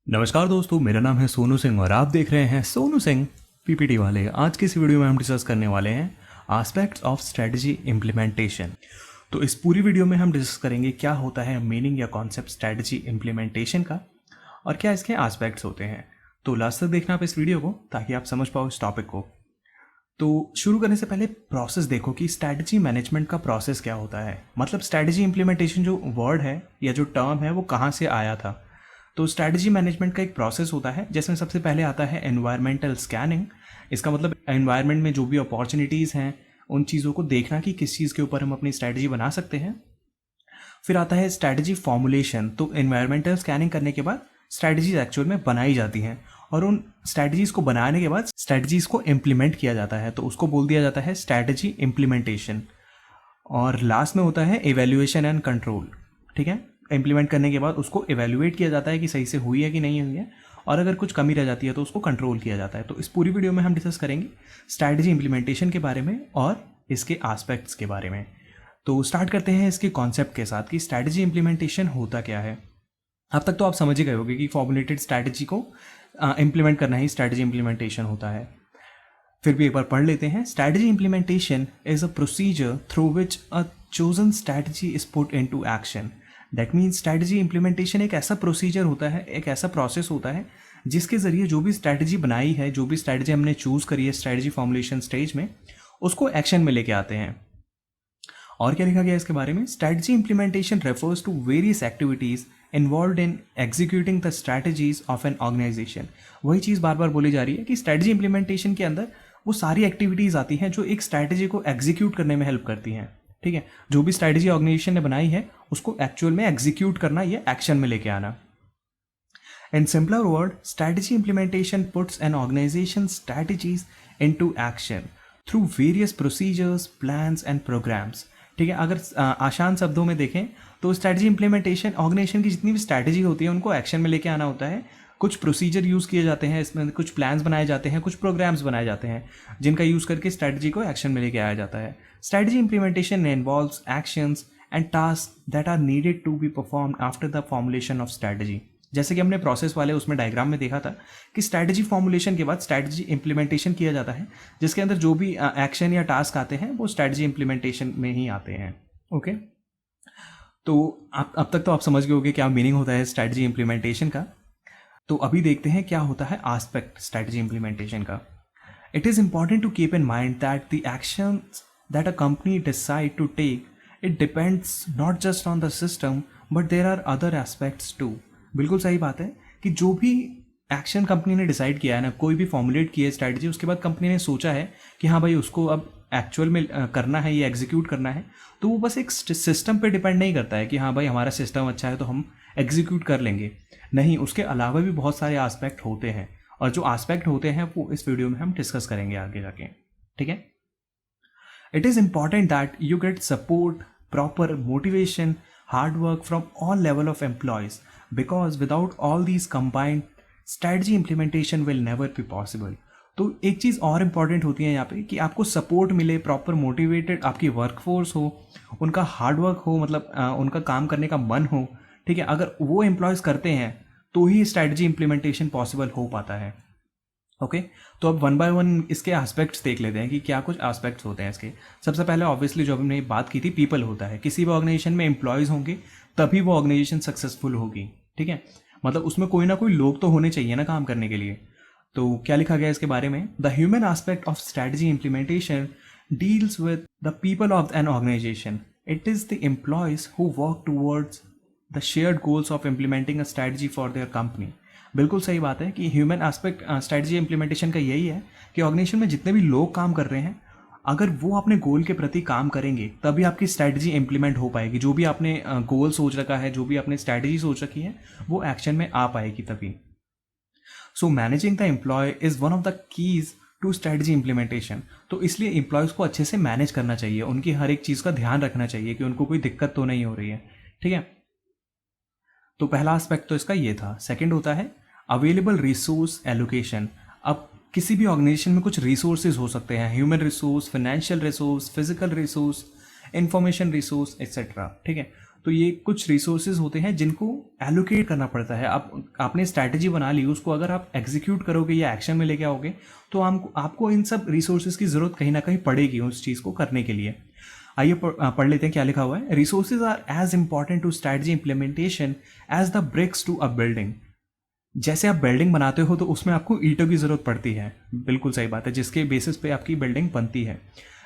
नमस्कार दोस्तों, मेरा नाम है सोनू सिंह और आप देख रहे हैं सोनू सिंह पीपीटी वाले। आज की इस वीडियो में हम डिस्कस करने वाले हैं एस्पेक्ट्स ऑफ स्ट्रेटजी इम्प्लीमेंटेशन। तो इस पूरी वीडियो में हम डिस्कस करेंगे क्या होता है मीनिंग या कॉन्सेप्ट स्ट्रेटजी इम्प्लीमेंटेशन का और क्या इसके एस्पेक्ट्स होते हैं। तो लास्ट तक देखना आप इस वीडियो को ताकि आप समझ पाओ इस टॉपिक को। तो शुरू करने से पहले प्रोसेस देखो कि स्ट्रैटेजी मैनेजमेंट का प्रोसेस क्या होता है। मतलब स्ट्रैटेजी इम्प्लीमेंटेशन जो वर्ड है या जो टर्म है वो कहाँ से आया था। तो स्ट्रैटेजी मैनेजमेंट का एक प्रोसेस होता है जिसमें सबसे पहले आता है एनवायरमेंटल स्कैनिंग। इसका मतलब एनवायरनमेंट में जो भी अपॉर्चुनिटीज़ हैं उन चीज़ों को देखना कि किस चीज़ के ऊपर हम अपनी स्ट्रैटेजी बना सकते हैं। फिर आता है स्ट्रैटेजी फॉर्मुलेशन। तो एनवायरमेंटल स्कैनिंग करने के बाद स्ट्रैटेजीज एक्चुअल में बनाई जाती हैं और उन स्ट्रैटेजीज को बनाने के बाद स्ट्रैटेजीज को इम्प्लीमेंट किया जाता है, तो उसको बोल दिया जाता है स्ट्रैटेजी इम्प्लीमेंटेशन। और लास्ट में होता है एवेल्युएशन एंड कंट्रोल। ठीक है, इम्प्लीमेंट करने के बाद उसको एवेल्युएट किया जाता है कि सही से हुई है कि नहीं हुई है, और अगर कुछ कमी रह जाती है तो उसको कंट्रोल किया जाता है। तो इस पूरी वीडियो में हम डिस्कस करेंगे स्ट्रैटेजी इम्प्लीमेंटेशन के बारे में और इसके एस्पेक्ट्स के बारे में। तो स्टार्ट करते हैं इसके कॉन्सेप्ट के साथ कि स्ट्रैटेजी इम्प्लीमेंटेशन होता क्या है। अब तक तो आप समझ ही गए होंगे कि फॉर्मुलेटेड स्ट्रैटेजी को इम्प्लीमेंट करना ही स्ट्रैटेजी इम्प्लीमेंटेशन होता है। फिर भी एक बार पढ़ लेते हैं। Strategy implementation is a procedure through which a chosen strategy is put into action. That means strategy implementation एक ऐसा प्रोसीजर होता है, एक ऐसा प्रोसेस होता है जिसके ज़रिए जो भी स्ट्रैटेजी बनाई है, जो भी स्ट्रैटेजी हमने चूज़ करी है स्ट्रैटेजी फॉर्मुलेशन स्टेज में, उसको एक्शन में लेके आते हैं। और क्या लिखा गया इसके बारे में? Strategy implementation refers to various activities involve in executing the strategies of an organisation. वही चीज़ बार बार बोली जा रही है कि स्ट्रैटेजी इम्प्लीमेंटेशन के अंदर वो सारी एक्टिविटीज़ आती हैं जो एक स्ट्रैटेजी को एग्जीक्यूट करने में हेल्प करती हैं। ठीक है, जो भी स्ट्रैटेजी ऑर्गेनाइजेशन ने बनाई है उसको एक्चुअल में एग्जीक्यूट करना या एक्शन में लेके आना। In simpler word, strategy implementation puts an organization's strategies into action through various procedures, plans and programs. ठीक है, अगर आसान शब्दों में देखें तो स्ट्रैटेजी इंप्लीमेंटेशन ऑर्गेनाइजेशन की जितनी भी स्ट्रैटेजी होती है उनको एक्शन में लेके आना होता है। कुछ प्रोसीजर यूज़ किए जाते हैं, इसमें कुछ प्लान्स बनाए जाते हैं, कुछ प्रोग्राम्स बनाए जाते हैं जिनका यूज़ करके स्ट्रैटेजी को एक्शन में लेके आया जाता है। Strategy implementation involves actions and task that are needed to be performed after the formulation of strategy. जैसे कि हमने प्रोसेस वाले उसमें डायग्राम में देखा था कि स्ट्रैटेजी फॉर्मुलेशन के बाद स्ट्रैटेजी इंप्लीमेंटेशन किया जाता है, जिसके अंदर जो भी एक्शन या टास्क आते हैं वो स्ट्रैटेजी इंप्लीमेंटेशन में ही आते हैं। ओके, तो अब तक तो आप समझ गए होंगे क्या मीनिंग होता है स्ट्रैटेजी इंप्लीमेंटेशन का। तो अभी देखते हैं क्या होता है एस्पेक्ट स्ट्रैटेजी इंप्लीमेंटेशन का। It is important to keep in mind that the action that a company decide to take it depends not just on the system but there are other aspects too. बिल्कुल सही बात है कि जो भी action company ने decide किया है ना, कोई भी फॉर्मुलेट किया है स्ट्रैटेजी, उसके बाद कंपनी ने सोचा है कि हाँ भाई उसको अब एक्चुअल में करना है या एग्जीक्यूट करना है, तो वो बस एक सिस्टम पे डिपेंड नहीं करता है कि हाँ भाई हमारा सिस्टम अच्छा है तो हम एग्जीक्यूट कर लेंगे। नहीं, उसके अलावा भी बहुत सारे एस्पेक्ट होते हैं और जो एस्पेक्ट होते हैं वो इस वीडियो में हम डिस्कस करेंगे आगे जाके। ठीक है, it is important that you get support, proper motivation, hard work from all level of employees because without all these combined strategy implementation will never be possible। तो एक चीज़ और इम्पॉर्टेंट होती है यहाँ पे कि आपको सपोर्ट मिले, प्रॉपर मोटिवेटेड आपकी वर्कफोर्स हो, उनका हार्ड वर्क हो, मतलब उनका काम करने का मन हो। ठीक है, अगर वो एम्प्लॉयज़ करते हैं तो ही स्ट्रैटेजी इम्प्लीमेंटेशन पॉसिबल हो पाता है। ओके, तो अब वन बाय वन इसके एस्पेक्ट्स देख लेते हैं कि क्या कुछ एस्पेक्ट्स होते हैं इसके। सबसे पहले ऑब्वियसली जो हमने बात की थी पीपल होता है। किसी भी ऑर्गेनाइजेशन में एम्प्लॉयज़ होंगे तभी वो ऑर्गेनाइजेशन सक्सेसफुल होगी। ठीक है, मतलब उसमें कोई ना कोई लोग तो होने चाहिए ना काम करने के लिए। तो क्या लिखा गया इसके बारे में? The human aspect of strategy implementation deals with the people of an organisation. It is the employees who work towards the shared goals of implementing a strategy for their company. बिल्कुल सही बात है कि ह्यूमन एस्पेक्ट स्ट्रैटेजी इंप्लीमेंटेशन का यही है कि organisation में जितने भी लोग काम कर रहे हैं अगर वो अपने गोल के प्रति काम करेंगे तभी आपकी स्ट्रैटेजी इंप्लीमेंट हो पाएगी। जो भी आपने गोल सोच रखा है, जो भी आपने स्ट्रैटेजी सोच रखी है, वो एक्शन में आ पाएगी तभी। So managing the employ is one of the keys to strategy implementation. तो इसलिए एम्प्लॉयज़ को अच्छे से मैनेज करना चाहिए, उनकी हर एक चीज़ का ध्यान रखना चाहिए कि उनको कोई दिक्कत तो नहीं हो रही है। ठीक है, तो पहला एस्पेक्ट तो इसका ये था। सेकेंड होता है अवेलेबल रिसोर्स एलोकेशन। अब किसी भी ऑर्गेनाइजेशन में कुछ रिसोर्सेज हो सकते हैं, human resource, financial resource, physical resource, information resource etcetera. ठीक है, तो ये कुछ रिसोर्सेज होते हैं जिनको एलोकेट करना पड़ता है। आपने स्ट्रैटेजी बना ली, उसको अगर आप एग्जीक्यूट करोगे या एक्शन में लेके आओगे तो आपको इन सब रिसोर्सेज की ज़रूरत कहीं ना कहीं पड़ेगी उस चीज़ को करने के लिए। आइए पढ़ लेते हैं क्या लिखा हुआ है। Resources are as important to strategy implementation as the bricks to a building. जैसे आप बिल्डिंग बनाते हो तो उसमें आपको ईंटों की ज़रूरत पड़ती है, बिल्कुल सही बात है, जिसके बेसिस पे आपकी बिल्डिंग बनती है।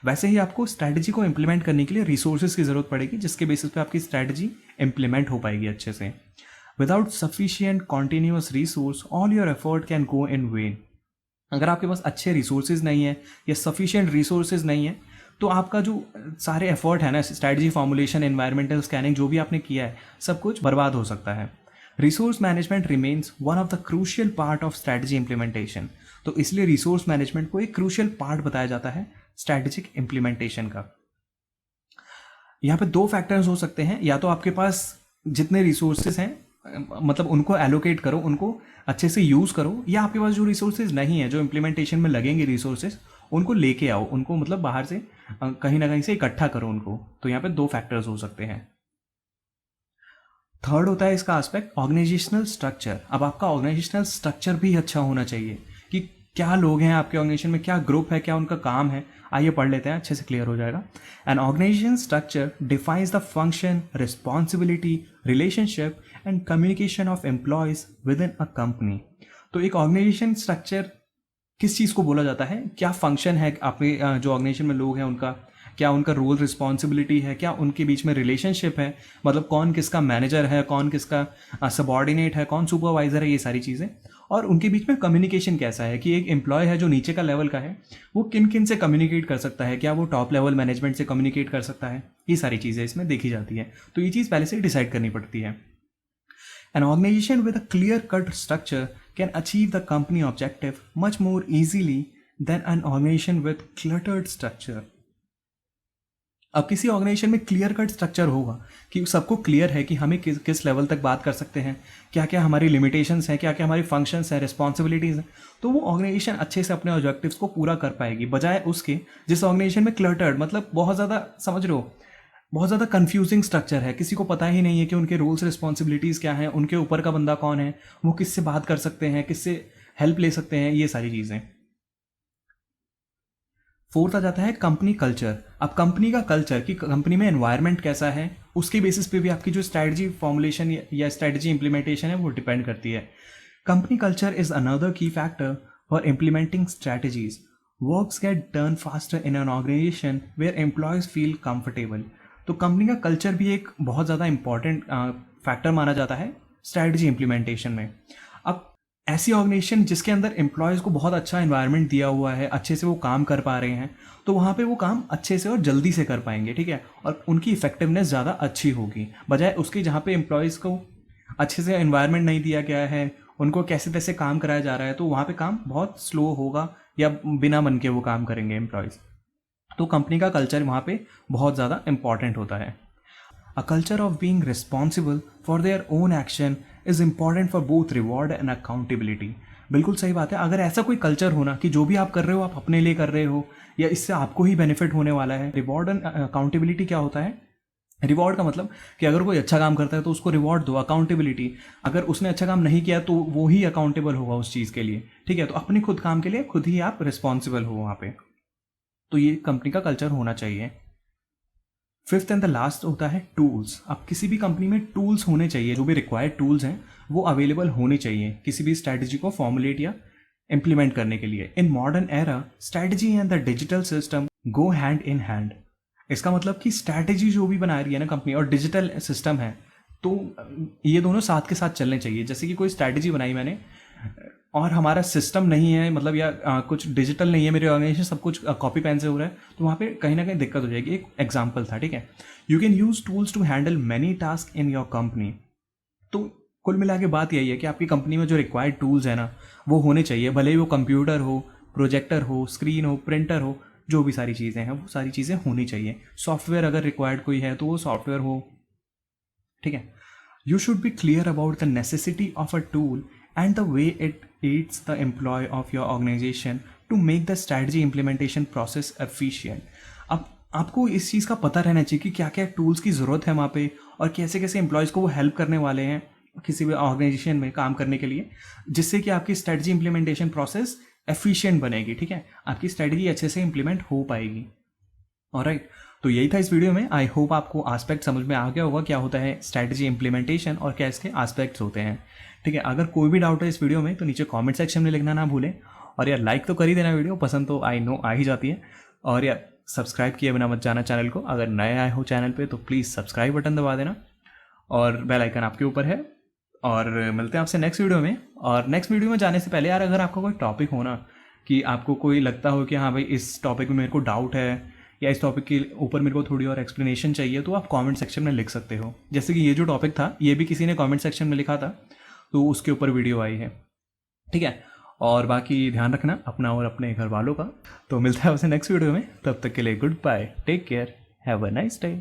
वैसे ही आपको स्ट्रैटेजी को इम्प्लीमेंट करने के लिए रिसोर्सेज की ज़रूरत पड़ेगी, जिसके बेसिस पे आपकी स्ट्रैटेजी इम्प्लीमेंट हो पाएगी अच्छे से। Without sufficient continuous resource all your effort can go in when. अगर आपके पास अच्छे रिसोर्सेज नहीं है या सफिशियंट रिसोर्सेज नहीं है तो आपका जो सारे एफर्ट है ना, स्ट्रैटेजी फॉर्मुलेशन, एनवायरमेंटल स्कैनिंग, जो भी आपने किया है सब कुछ बर्बाद हो सकता है। Resource management remains one of the crucial part of strategy implementation. तो इसलिए रिसोर्स मैनेजमेंट को एक क्रूशियल पार्ट बताया जाता है स्ट्रैटेजिक इंप्लीमेंटेशन का। यहाँ पे दो फैक्टर्स हो सकते हैं, या तो आपके पास जितने रिसोर्सेज हैं मतलब उनको एलोकेट करो, उनको अच्छे से यूज़ करो, या आपके पास जो रिसोर्सेज नहीं है, जो इम्प्लीमेंटेशन में लगेंगे रिसोर्सेज, उनको लेके आओ, उनको मतलब बाहर से कहीं ना कहीं से इकट्ठा करो उनको। तो यहाँ पे दो फैक्टर्स हो सकते हैं। थर्ड होता है इसका एस्पेक्ट ऑर्गेनाइजेशनल स्ट्रक्चर। अब आपका ऑर्गेनाइजेशनल स्ट्रक्चर भी अच्छा होना चाहिए कि क्या लोग हैं आपके ऑर्गेनाइजेशन में, क्या ग्रुप है, क्या उनका काम है। आइए पढ़ लेते हैं, अच्छे से क्लियर हो जाएगा। An organisation structure defines the function, responsibility, relationship and communication of employees within a company. तो एक ऑर्गेनाइजेशन स्ट्रक्चर किस चीज़ को बोला जाता है, क्या फंक्शन है आपके जो ऑर्गेनाइजेशन में लोग हैं उनका, क्या उनका रोल रिस्पॉन्सिबिलिटी है, क्या उनके बीच में रिलेशनशिप है, मतलब कौन किसका मैनेजर है, कौन किसका सबॉर्डिनेट है, कौन सुपरवाइजर है, ये सारी चीज़ें। और उनके बीच में कम्युनिकेशन कैसा है कि एक एम्प्लॉय है जो नीचे का लेवल का है वो किन किन से कम्युनिकेट कर सकता है, क्या वो टॉप लेवल मैनेजमेंट से कम्युनिकेट कर सकता है, ये सारी चीज़ें इसमें देखी जाती है। तो ये चीज़ पहले से डिसाइड करनी पड़ती है। An organization with a clear-cut structure can achieve the company objective much more easily than an organization with cluttered structure. अब किसी ऑर्गेनाइजेशन में क्लियर कट स्ट्रक्चर होगा कि सबको क्लियर है कि हमें किस लेवल तक बात कर सकते हैं, क्या क्या हमारी लिमिटेशंस हैं, क्या क्या हमारी फंक्शंस हैं, रिस्पॉन्सिबिलिटीज़ हैं, तो वो ऑर्गेनाइजेशन अच्छे से अपने ऑब्जेक्टिव्स को पूरा कर पाएगी। बजाय उसके जिस ऑर्गेनाइजेशन में क्लटर्ड, मतलब बहुत ज़्यादा, समझ रहे हो, बहुत ज़्यादा कंफ्यूजिंग स्ट्रक्चर है, किसी को पता ही नहीं है कि उनके रूल्स रिस्पॉन्सिबिलिटीज़ क्या हैं, उनके ऊपर का बंदा कौन है, वो किससे बात कर सकते हैं, किससे हेल्प ले सकते हैं, ये सारी चीज़ें। फोर्थ आ जाता है कंपनी कल्चर। अब कंपनी का कल्चर, कि कंपनी में एनवायरनमेंट कैसा है, उसके बेसिस पे भी आपकी जो स्ट्रैटेजी फॉर्मुलेशन या स्ट्रैटेजी इंप्लीमेंटेशन है वो डिपेंड करती है। Company culture is another key factor for implementing strategies. Works get done faster in an organisation where employees feel comfortable. तो कंपनी का कल्चर भी एक बहुत ज़्यादा इंपॉर्टेंट फैक्टर माना जाता है स्ट्रैटेजी इंप्लीमेंटेशन में। अब ऐसी ऑर्गेनाइजेशन जिसके अंदर एम्प्लॉयज़ को बहुत अच्छा एनवायरनमेंट दिया हुआ है, अच्छे से वो काम कर पा रहे हैं, तो वहाँ पे वो काम अच्छे से और जल्दी से कर पाएंगे, ठीक है, और उनकी इफेक्टिवनेस ज़्यादा अच्छी होगी। बजाय उसके जहाँ पे एम्प्लॉयज़ को अच्छे से एनवायरनमेंट नहीं दिया गया है, उनको कैसे तैसे काम कराया जा रहा है, तो वहाँ पे काम बहुत स्लो होगा या बिना मन के वो काम करेंगे एम्प्लॉयज़। तो कंपनी का कल्चर वहाँ पे बहुत ज़्यादा इंपॉर्टेंट होता है। A culture of being responsible for their own action is important for both reward and accountability. बिल्कुल सही बात है। अगर ऐसा कोई कल्चर होना कि जो भी आप कर रहे हो आप अपने लिए कर रहे हो या इससे आपको ही बेनिफिट होने वाला है। रिवॉर्ड एंड अकाउंटेबिलिटी क्या होता है? रिवॉर्ड का मतलब कि अगर कोई अच्छा काम करता है तो उसको रिवॉर्ड दो। अकाउंटेबिलिटी, अगर उसने अच्छा काम नहीं किया तो वो ही अकाउंटेबल होगा उस चीज़ के लिए, ठीक है। तो अपने खुद काम के लिए खुद ही आप रिस्पॉन्सिबल हो वहाँ पे। तो ये कंपनी का कल्चर होना चाहिए। फिफ्थ एंड द लास्ट होता है टूल्स। अब किसी भी कंपनी में टूल्स होने चाहिए, जो भी रिक्वायर्ड टूल्स हैं वो अवेलेबल होने चाहिए किसी भी स्ट्रैटेजी को फॉर्मुलेट या इम्प्लीमेंट करने के लिए। In modern era strategy and the digital system go hand in hand. इसका मतलब कि स्ट्रैटेजी जो भी बना रही है ना कंपनी और डिजिटल सिस्टम है, तो ये दोनों साथ के साथ चलने चाहिए। जैसे कि कोई स्ट्रैटेजी बनाई मैंने और हमारा सिस्टम नहीं है, मतलब या कुछ डिजिटल नहीं है, मेरे ऑर्गेनाइजेशन सब कुछ कॉपी पेन से हो रहा है, तो वहाँ पे कहीं ना कहीं दिक्कत हो जाएगी। एक एग्जांपल था, ठीक है। You can use tools to handle many task in your company. तो कुल मिला के बात यही है कि आपकी कंपनी में जो रिक्वायर्ड टूल्स है ना वो होने चाहिए, भले ही वो कंप्यूटर हो, प्रोजेक्टर हो, स्क्रीन हो, प्रिंटर हो, जो भी सारी चीज़ें हैं वो सारी चीज़ें होनी चाहिए। सॉफ्टवेयर अगर रिक्वायर्ड कोई है तो वो सॉफ्टवेयर हो, ठीक है। You should be clear about the necessity of a tool and the way it aids the employee of your organization to make the strategy implementation process efficient। अब आपको इस चीज़ का पता रहना चाहिए कि क्या क्या टूल्स की ज़रूरत है वहाँ पे और कैसे कैसे एम्प्लॉयज़ को वो हेल्प करने वाले हैं किसी भी ऑर्गेनाइजेशन में काम करने के लिए, जिससे कि आपकी स्ट्रेटजी इंप्लीमेंटेशन प्रोसेस एफिशिएंट बनेगी, ठीक है, आपकी स्ट्रेटजी अच्छे से इंप्लीमेंट हो पाएगी। ऑलराइट, तो यही था इस वीडियो में। आई होप आपको एस्पेक्ट समझ में आ गया होगा क्या होता है स्ट्रेटजी इंप्लीमेंटेशन और क्या इसके एस्पेक्ट्स होते हैं, ठीक है। अगर कोई भी डाउट है इस वीडियो में तो नीचे कमेंट सेक्शन में लिखना ना भूलें, और यार लाइक तो कर ही देना, वीडियो पसंद तो आई नो आ ही जाती है, और यार सब्सक्राइब किए बिना मत जाना चैनल को। अगर नए आए हो चैनल पे तो प्लीज़ सब्सक्राइब बटन दबा देना, और बेल आइकन आपके ऊपर है। और मिलते हैं आपसे नेक्स्ट वीडियो में। और नेक्स्ट वीडियो में जाने से पहले यार, अगर आपका कोई टॉपिक हो ना, कि आपको कोई लगता हो कि हाँ भाई इस टॉपिक में मेरे को डाउट है, या इस टॉपिक के ऊपर मेरे को थोड़ी और एक्सप्लेनेशन चाहिए, तो आप कमेंट सेक्शन में लिख सकते हो। जैसे कि ये जो टॉपिक था ये भी किसी ने कमेंट सेक्शन में लिखा था, तो उसके ऊपर वीडियो आई है, ठीक है। और बाकी ध्यान रखना अपना और अपने घर वालों का। तो मिलता है आपसे नेक्स्ट वीडियो में, तब तक के लिए goodbye, take care, have a nice day.